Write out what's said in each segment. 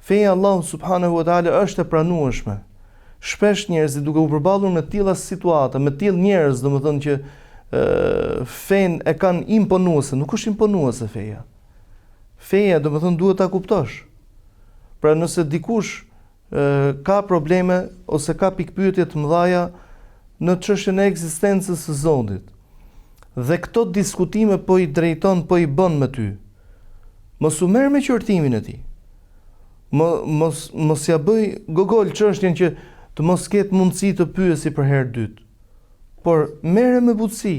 Feja Allahu subhanahu wa taala është e pranueshme. Shpesh njerëzit duke u përballur me tilla situata, me tillë njerëz, domethënë që fen e kanë imponuese, nuk është imponuese feja. Feja domethënë duhet ta kuptosh. Pra nëse dikush ka probleme ose ka pikpyetje të mëdha në çështjen e ekzistencës së Zotit, dhe këto diskutime po i drejton, po i bën me ty, mos u merr me qortimin e tij. Mos ja bëj gogol çështjen që të mos ketë mundësi të pyesi për herë dytë. Por merre me butësi.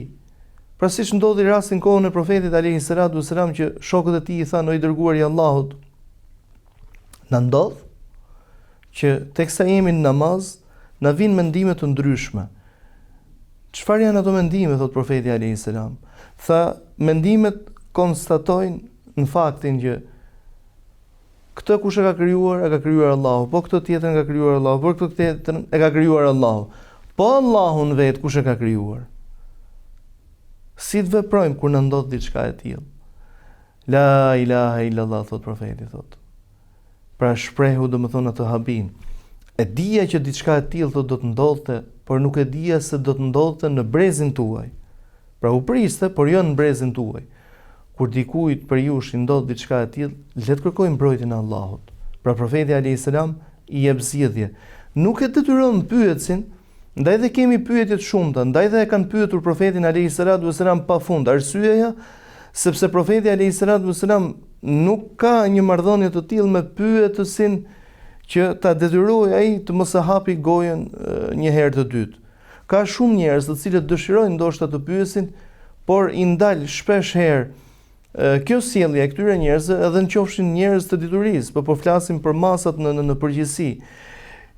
Pra siç ndodhi rasti në kohën e profetit alayhi salatu wasalam që shokët e tij i thanë: "O i dërguari i Allahut, na ndodh që teksa jemi në namaz, na vinë mendime të ndryshme." Çfarë janë ato mendime, thot profeti alayhi salam? Tha, mendimet konstatojnë në faktin që këtë kush e ka krijuar Allahu, po këtë tjetër nga krijuar Allahu, po këtë tjetër e ka krijuar Allahu. Po Allahun vetë kush e ka krijuar? Si të veprojmë kur na ndodh diçka e tillë? La ilaha illallah, thot profeti, thot. Pra shprehu domethënë atë habin. E dija që diçka e tillë thot do të ndodhte, por nuk e dija se do të ndodhte në brezin tuaj. Pra u priste, por jo në brezin tuaj. Kur dikujt për jush i ndodh diçka e tillë, le të kërkojmë mbrojtjen e Allahut. Pra profeti alayhi salam i jep zgjidhje. Nuk e detyron pyetsin, ndaj dhe kemi pyetje të shumta, ndaj dhe e kanë pyetur profetin alayhi salatu wasalam pafund. Arsyeja sepse profeti alayhi salatu wasalam nuk ka një marrëdhënie të tillë me pyetësin që ta detyrojë ai të mos e hapi gojën një herë të dytë. Ka shumë njerëz të cilët dëshirojnë ndoshta të pyesin, por i ndal shpesh herë kjo sjellje e këtyre njerëzve, edhe nëqofshin njerëz të diturisë, po flasim për masat në përgjithësi.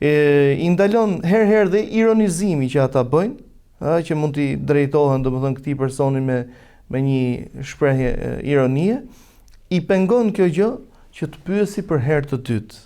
I ndalon herë dhe ironizimi që ata bëjnë, që mund t'i drejtohen domethënë këtij personi me një shprehje ironie, i pengon kjo gjë që të pyesi për herë të dytë.